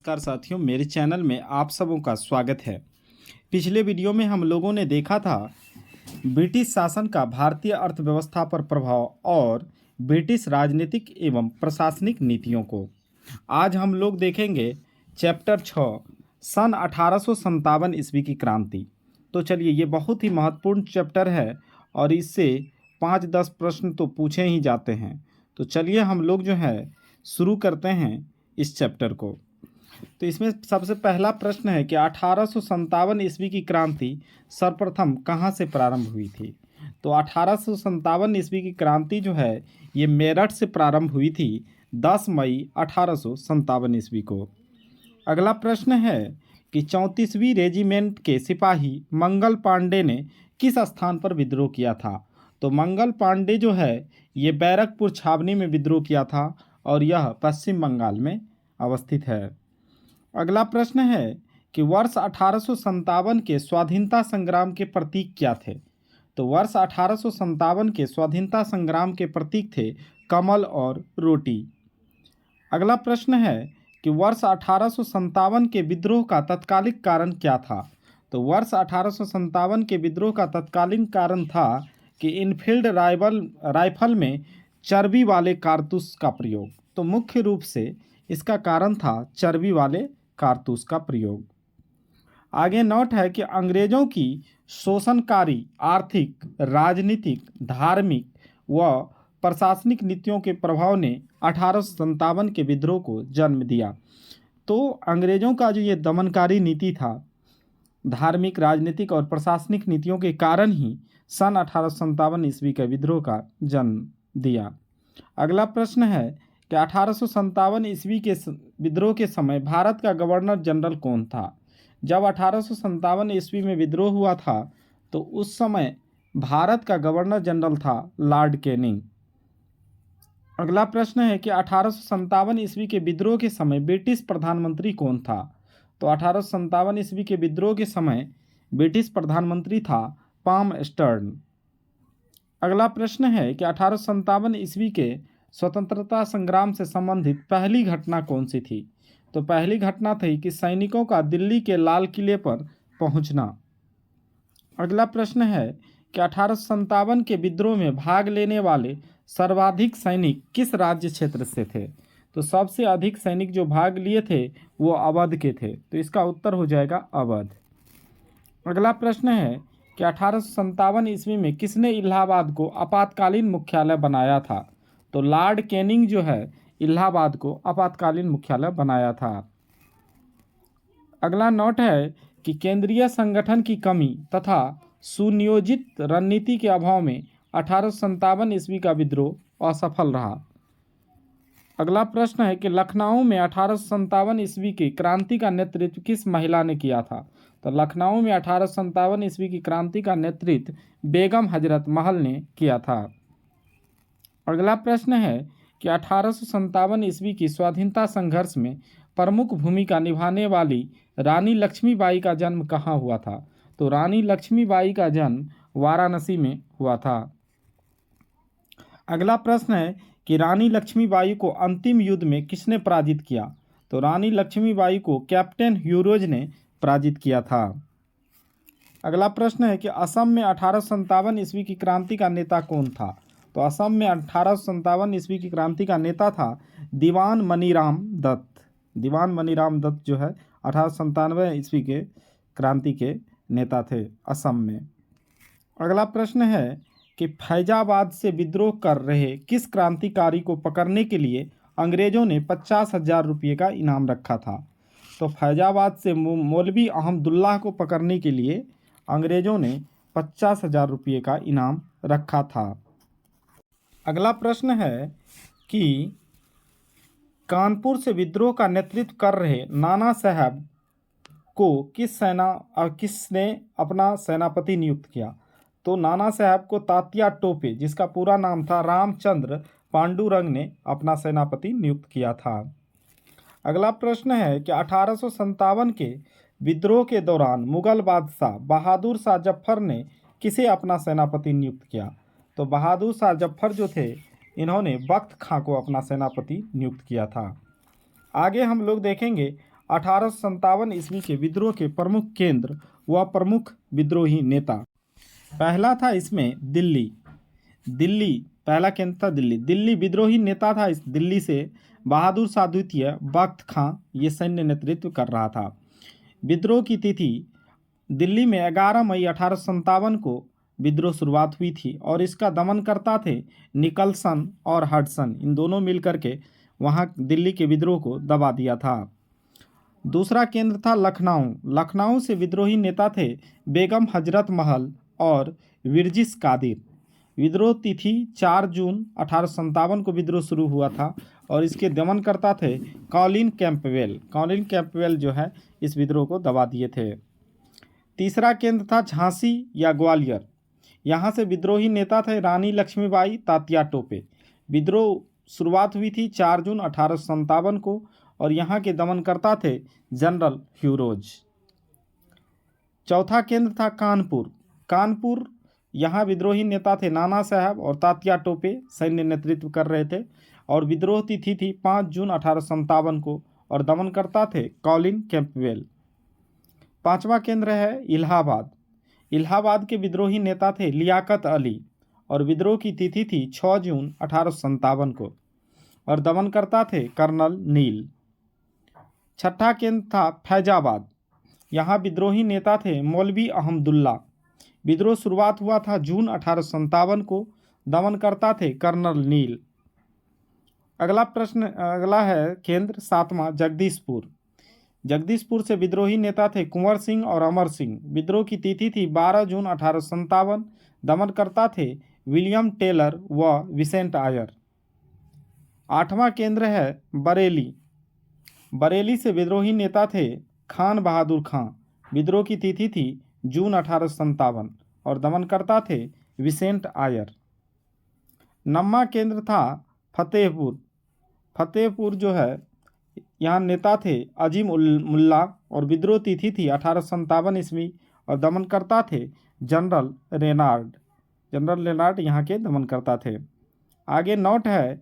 नमस्कार साथियों, मेरे चैनल में आप सबों का स्वागत है। पिछले वीडियो में हम लोगों ने देखा था ब्रिटिश शासन का भारतीय अर्थव्यवस्था पर प्रभाव और ब्रिटिश राजनीतिक एवं प्रशासनिक नीतियों को। आज हम लोग देखेंगे चैप्टर 6 सन 1857 ईस्वी की क्रांति। तो चलिए, ये बहुत ही महत्वपूर्ण चैप्टर है और इससे 5-10 प्रश्न तो पूछे ही जाते हैं। तो चलिए हम लोग जो है शुरू करते हैं इस चैप्टर को। तो इसमें सबसे पहला प्रश्न है कि 1857 ईस्वी की क्रांति सर्वप्रथम कहाँ से प्रारंभ हुई थी। तो 1857 ईस्वी की क्रांति जो है ये मेरठ से प्रारंभ हुई थी 10 मई 1857 ईस्वी को। अगला प्रश्न है कि 34वीं रेजिमेंट के सिपाही मंगल पांडे ने किस स्थान पर विद्रोह किया था। तो मंगल पांडे जो है ये बैरकपुर छावनी में विद्रोह किया था और यह पश्चिम बंगाल में अवस्थित है। अगला प्रश्न है कि वर्ष 1857 के स्वाधीनता संग्राम के प्रतीक क्या थे। तो वर्ष 1857 के स्वाधीनता संग्राम के प्रतीक थे कमल और रोटी। अगला प्रश्न है कि वर्ष 1857 के विद्रोह का तत्कालिक कारण क्या था। तो वर्ष 1857 के विद्रोह का तत्कालीन कारण था कि इनफील्ड राइफल में चर्बी वाले कारतूस का प्रयोग। तो मुख्य रूप से इसका कारण था चर्बी वाले कारतूस का प्रयोग। आगे नोट है कि अंग्रेजों की शोषणकारी आर्थिक, राजनीतिक, धार्मिक व प्रशासनिक नीतियों के प्रभाव ने 1857 के विद्रोह को जन्म दिया। तो अंग्रेजों का जो ये दमनकारी नीति था, धार्मिक, राजनीतिक और प्रशासनिक नीतियों के कारण ही सन 1857 ईस्वी के विद्रोह का जन्म दिया। अगला प्रश्न है कि 1857 ईस्वी के विद्रोह के समय भारत का गवर्नर जनरल कौन था। जब 1857 ईस्वी में विद्रोह हुआ था तो उस समय भारत का गवर्नर जनरल था लॉर्ड कैनिंग। अगला प्रश्न है कि 1857 ईस्वी के विद्रोह के समय ब्रिटिश प्रधानमंत्री कौन था। तो 1857 ईस्वी के विद्रोह के समय ब्रिटिश प्रधानमंत्री था पाम स्टर्न। अगला प्रश्न है कि 1857 ईस्वी के स्वतंत्रता संग्राम से संबंधित पहली घटना कौन सी थी। तो पहली घटना थी कि सैनिकों का दिल्ली के लाल किले पर पहुंचना। अगला प्रश्न है कि 1857 के विद्रोह में भाग लेने वाले सर्वाधिक सैनिक किस राज्य क्षेत्र से थे। तो सबसे अधिक सैनिक जो भाग लिए थे वो अवध के थे। तो इसका उत्तर हो जाएगा अवध। अगला प्रश्न है कि 1857 ईस्वी में किसने इलाहाबाद को आपातकालीन मुख्यालय बनाया था। तो लॉर्ड कैनिंग जो है इलाहाबाद को आपातकालीन मुख्यालय बनाया था। अगला नोट है कि केंद्रीय संगठन की कमी तथा सुनियोजित रणनीति के अभाव में 1857 ईस्वी का विद्रोह असफल रहा। अगला प्रश्न है कि लखनऊ में 1857 ईस्वी की क्रांति का नेतृत्व किस महिला ने किया था। तो लखनऊ में 1857 ईस्वी की क्रांति का नेतृत्व बेगम हजरत महल ने किया था। अगला प्रश्न है कि 1857 ईस्वी की स्वाधीनता संघर्ष में प्रमुख भूमिका निभाने वाली रानी लक्ष्मीबाई का जन्म कहाँ हुआ था। तो रानी लक्ष्मीबाई का जन्म वाराणसी में हुआ था। अगला प्रश्न है कि रानी लक्ष्मीबाई को अंतिम युद्ध में किसने पराजित किया। तो रानी लक्ष्मीबाई को कैप्टन ह्यूरोज ने पराजित किया था। अगला प्रश्न है कि असम में 1857 ईस्वी की क्रांति का नेता कौन था। तो असम में 1857 ईस्वी की क्रांति का नेता था दीवान मनीराम दत्त। दीवान मनीराम दत्त जो है 1897 ईस्वी के क्रांति के नेता थे असम में। अगला प्रश्न है कि फैजाबाद से विद्रोह कर रहे किस क्रांतिकारी को पकड़ने के लिए अंग्रेजों ने 50,000 रुपये का इनाम रखा था। तो फैजाबाद से मौलवी अहमदुल्लाह को पकड़ने के लिए अंग्रेजों ने 50,000 रुपये का इनाम रखा था। अगला प्रश्न है कि कानपुर से विद्रोह का नेतृत्व कर रहे नाना साहब को किसने अपना सेनापति नियुक्त किया। तो नाना साहब को तात्या टोपे, जिसका पूरा नाम था रामचंद्र पांडुरंग, ने अपना सेनापति नियुक्त किया था। अगला प्रश्न है कि 1857 के विद्रोह के दौरान मुगल बादशाह बहादुर शाह जफर ने किसे अपना सेनापति नियुक्त किया। तो बहादुर शाह जफर जो थे इन्होंने बख्त खां को अपना सेनापति नियुक्त किया था। आगे हम लोग देखेंगे 1857 ईस्वी के विद्रोह के प्रमुख केंद्र व प्रमुख विद्रोही नेता। पहला था इसमें दिल्ली। दिल्ली पहला केंद्र था दिल्ली। दिल्ली विद्रोही नेता था। इस दिल्ली से बहादुर शाह द्वितीय बख्त खां ये सैन्य नेतृत्व कर रहा था। विद्रोह की तिथि दिल्ली में 11 मई 1857 को विद्रोह शुरुआत हुई थी और इसका दमन करता थे निकलसन और हडसन। इन दोनों मिलकर के वहाँ दिल्ली के विद्रोह को दबा दिया था। दूसरा केंद्र था लखनऊ। लखनऊ से विद्रोही नेता थे बेगम हजरत महल और विरजिस कादिर। विद्रोह तिथि 4 जून 1857 को विद्रोह शुरू हुआ था और इसके दमन करता थे कॉलिन कैंपबेल। कॉलिन कैंपबेल जो है इस विद्रोह को दबा दिए थे। तीसरा केंद्र था झांसी या ग्वालियर। यहाँ से विद्रोही नेता थे रानी लक्ष्मीबाई तात्या टोपे। विद्रोह शुरुआत हुई थी 4 जून 1857 को और यहाँ के दमनकर्ता थे जनरल ह्यूरोज। चौथा केंद्र था कानपुर। कानपुर यहाँ विद्रोही नेता थे नाना साहब और तात्या टोपे सैन्य नेतृत्व कर रहे थे और विद्रोह तिथि थी 5 जून 1857 को और दमनकर्ता थे कॉलिन कैंपबेल। पांचवा केंद्र है इलाहाबाद। इलाहाबाद के विद्रोही नेता थे लियाकत अली और विद्रोह की तिथि थी 6 जून 1857 को और दमनकर्ता थे कर्नल नील। छठा केंद्र था फैजाबाद। यहाँ विद्रोही नेता थे मौलवी अहमदुल्ला। विद्रोह शुरुआत हुआ था जून 1857 को। दमनकर्ता थे कर्नल नील। अगला है केंद्र 7वां जगदीशपुर। जगदीशपुर से विद्रोही नेता थे कुंवर सिंह और अमर सिंह। विद्रोह की तिथि थी 12 जून 1857। दमनकर्ता थे विलियम टेलर व विसेंट आयर। 8वां केंद्र है बरेली। बरेली से विद्रोही नेता थे खान बहादुर खां। विद्रोह की तिथि थी जून 1857 और दमनकर्ता थे विसेंट आयर। 9वां केंद्र था फतेहपुर। फतेहपुर जो है यहाँ नेता थे अजीम उल मुल्ला और विद्रोह तिथि थी 1857 ईस्वी और दमनकर्ता थे जनरल रेनार्ड। जनरल रेनार्ड यहाँ के दमनकर्ता थे। आगे नोट है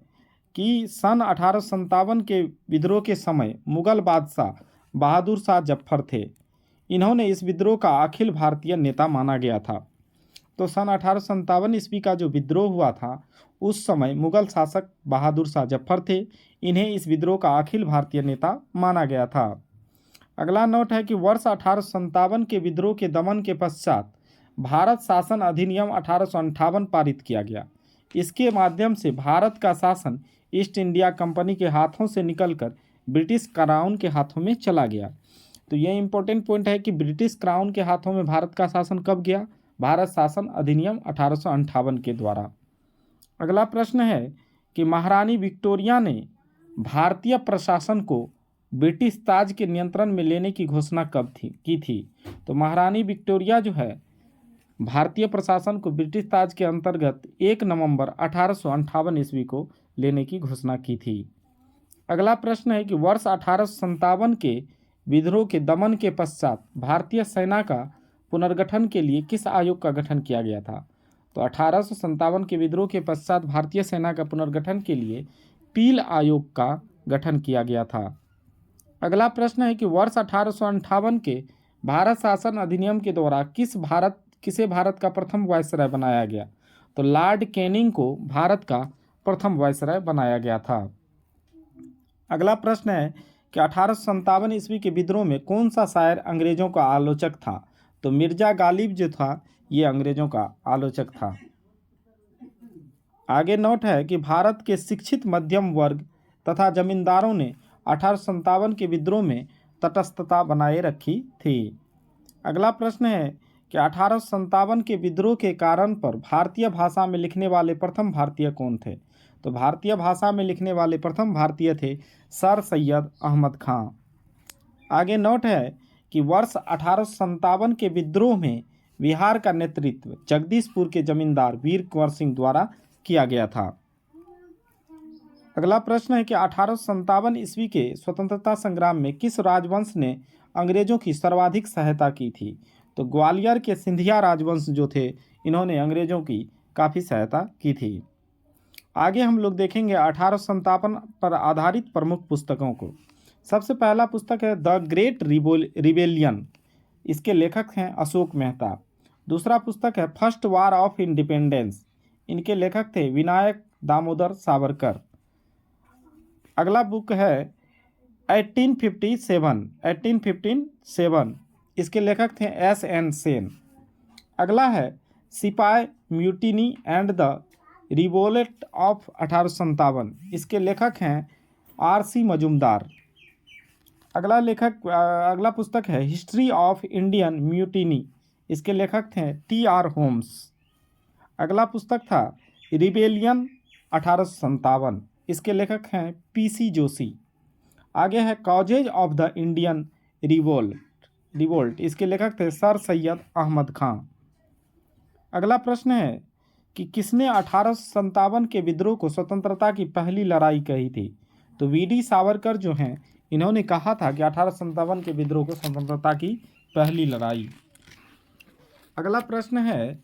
कि सन 1857 के विद्रोह के समय मुगल बादशाह बहादुर शाह जफर थे। इन्होंने इस विद्रोह का अखिल भारतीय नेता माना गया था। तो सन 1857 ईस्वी का जो विद्रोह हुआ था उस समय मुगल शासक बहादुर शाह जफर थे। इन्हें इस विद्रोह का अखिल भारतीय नेता माना गया था। अगला नोट है कि वर्ष 1857 के विद्रोह के दमन के पश्चात भारत शासन अधिनियम 1858 पारित किया गया। इसके माध्यम से भारत का शासन ईस्ट इंडिया कंपनी के हाथों से निकलकर ब्रिटिश क्राउन के हाथों में चला गया। तो ये इंपॉर्टेंट पॉइंट है कि ब्रिटिश क्राउन के हाथों में भारत का शासन कब गया? भारत शासन अधिनियम 1858 के द्वारा। अगला प्रश्न है कि महारानी विक्टोरिया ने भारतीय प्रशासन को ब्रिटिश ताज के नियंत्रण में लेने की घोषणा कब की थी? तो महारानी विक्टोरिया जो है भारतीय प्रशासन को ब्रिटिश ताज के अंतर्गत 1 नवंबर 1858 ईस्वी को लेने की घोषणा की थी। अगला प्रश्न है कि वर्ष 1857 के विद्रोह के दमन के पश्चात भारतीय सेना का पुनर्गठन के लिए किस आयोग का गठन किया गया था? तो 1857 के विद्रोह के पश्चात भारतीय सेना का पुनर्गठन के लिए पील आयोग का गठन किया गया था। अगला प्रश्न है कि वर्ष 1858 के भारत शासन अधिनियम के द्वारा किसे भारत का प्रथम वायसराय बनाया गया? तो लॉर्ड कैनिंग को भारत का प्रथम वायसराय बनाया गया था। अगला प्रश्न है कि 1857 ईस्वी के विद्रोह में कौन सा शायर अंग्रेजों का आलोचक था? तो मिर्जा गालिब जो था ये अंग्रेजों का आलोचक था। आगे नोट है कि भारत के शिक्षित मध्यम वर्ग तथा जमींदारों ने 1857 के विद्रोह में तटस्थता बनाए रखी थी। अगला प्रश्न है कि 1857 के विद्रोह के कारण पर भारतीय भाषा में लिखने वाले प्रथम भारतीय कौन थे? तो भारतीय भाषा में लिखने वाले प्रथम भारतीय थे सर सैयद अहमद खां। आगे नोट है कि वर्ष 1857 के विद्रोह में बिहार का नेतृत्व जगदीशपुर के जमींदार वीर कुंवर सिंह द्वारा किया गया था। अगला प्रश्न है कि 1857 ईस्वी के स्वतंत्रता संग्राम में किस राजवंश ने अंग्रेजों की सर्वाधिक सहायता की थी? तो ग्वालियर के सिंधिया राजवंश जो थे इन्होंने अंग्रेजों की काफ़ी सहायता की थी। आगे हम लोग देखेंगे 1857 पर आधारित प्रमुख पुस्तकों को। सबसे पहला पुस्तक है द ग्रेट रिबेलियन, इसके लेखक हैं अशोक मेहता। दूसरा पुस्तक है फर्स्ट वार ऑफ इंडिपेंडेंस, इनके लेखक थे विनायक दामोदर सावरकर। अगला बुक है 1857, इसके लेखक थे S.N. सेन। अगला है सिपाही mutiny and the revolt of 1857, इसके लेखक हैं R.C. मजूमदार। अगला पुस्तक है हिस्ट्री ऑफ इंडियन म्यूटिनी, इसके लेखक थे T.R. होम्स। अगला पुस्तक था रिबेलियन 1857, इसके लेखक हैं P.C. जोशी। आगे है causes of the Indian revolt, इसके लेखक थे सर सैयद अहमद खां। अगला प्रश्न है कि किसने 1857 के विद्रोह को स्वतंत्रता की पहली लड़ाई कही थी? तो वी.डी. सावरकर जो हैं, इन्होंने कहा था कि 1857 के विद्रोह को स्वतंत्रता की पहली लड़ाई। अगला प्रश्न है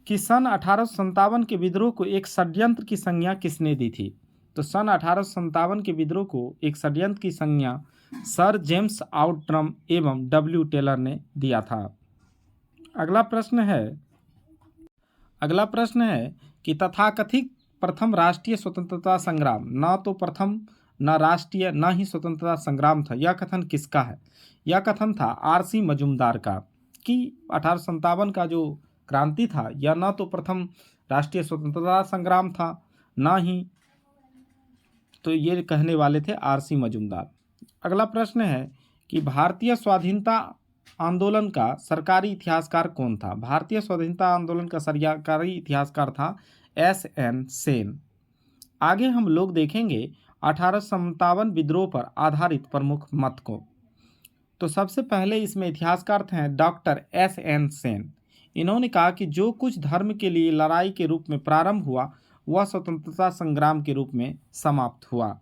कि सन 1857 के विद्रोह को एक षड्यंत्र की संज्ञा किसने दी थी? तो सन 1857 के विद्रोह को एक षड्यंत्र की संज्ञा सर जेम्स आउट्रम एवं W. टेलर ने दिया था। अगला प्रश्न है कि तथाकथित प्रथम राष्ट्रीय स्वतंत्रता संग्राम न तो प्रथम न राष्ट्रीय न ही स्वतंत्रता संग्राम था, यह कथन किसका है? यह कथन था R.C. मजूमदार का कि 1857 का जो क्रांति था यह न तो प्रथम राष्ट्रीय स्वतंत्रता संग्राम था न ही, तो ये कहने वाले थे R.C. मजूमदार। अगला प्रश्न है कि भारतीय स्वाधीनता आंदोलन का सरकारी इतिहासकार कौन था? भारतीय स्वाधीनता आंदोलन का सरकारी इतिहासकार था S.N. सेन। आगे हम लोग देखेंगे 1857 विद्रोह पर आधारित प्रमुख मत को। तो सबसे पहले इसमें इतिहासकार थे डॉक्टर S.N. सेन। इन्होंने कहा कि जो कुछ धर्म के लिए लड़ाई के रूप में प्रारंभ हुआ वह स्वतंत्रता संग्राम के रूप में समाप्त हुआ।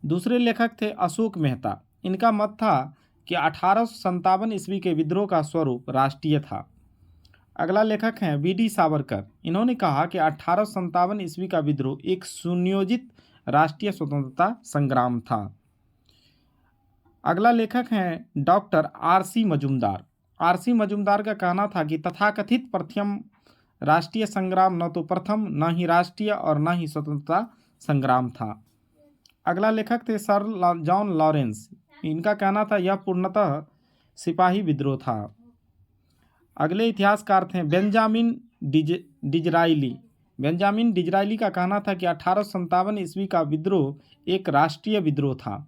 दूसरे लेखक थे अशोक मेहता। इनका मत था कि 1857 ईस्वी के विद्रोह का स्वरूप राष्ट्रीय था। अगला लेखक हैं वी.डी. सावरकर। इन्होंने कहा कि 1857 ईस्वी का विद्रोह एक सुनियोजित राष्ट्रीय स्वतंत्रता संग्राम था। अगला लेखक हैं doctor R.C. Majumdar. R.C. Majumdar का कहना था कि तथाकथित प्रथम राष्ट्रीय संग्राम न तो प्रथम न ही राष्ट्रीय और न ही स्वतंत्रता संग्राम था। अगला लेखक थे सर जॉन लॉरेंस। इनका कहना था यह पूर्णतः सिपाही विद्रोह था। अगले इतिहासकार थे बेंजामिन डिजराइली। बेंजामिन डिजराइली का कहना था कि 1857 ईस्वी का विद्रोह एक राष्ट्रीय विद्रोह था।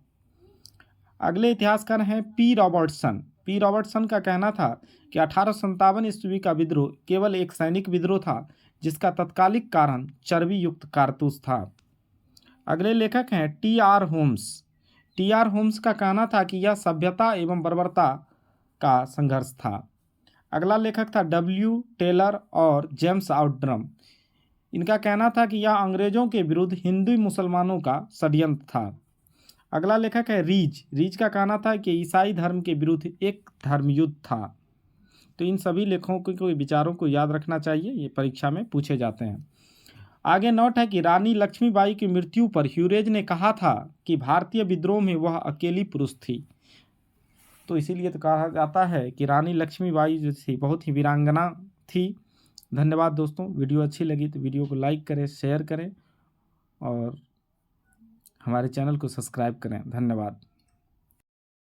अगले इतिहासकार हैं P. रॉबर्टसन। P. रॉबर्टसन का कहना था कि 1857 ईस्वी का विद्रोह केवल एक सैनिक विद्रोह था जिसका तत्कालिक कारण चर्बी युक्त कारतूस था। अगले लेखक हैं T.R. होम्स। T.R. होम्स का कहना था कि यह सभ्यता एवं बर्बरता का संघर्ष था। अगला लेखक था W. टेलर और जेम्स आउट्रम। इनका कहना था कि यह अंग्रेजों के विरुद्ध हिंदू मुसलमानों का षड्यंत्र था। अगला लेखक है रीज का कहना था कि ईसाई धर्म के विरुद्ध एक धर्मयुद्ध था। तो इन सभी लेखों के विचारों को याद रखना चाहिए, ये परीक्षा में पूछे जाते हैं। आगे नोट है कि रानी लक्ष्मीबाई की मृत्यु पर ह्यूरेज ने कहा था कि भारतीय विद्रोह में वह अकेली पुरुष थी। तो इसीलिए तो कहा जाता है कि रानी लक्ष्मीबाई जो थी बहुत ही वीरांगना थी। धन्यवाद दोस्तों। वीडियो अच्छी लगी तो वीडियो को लाइक करें, शेयर करें और हमारे चैनल को सब्सक्राइब करें। धन्यवाद।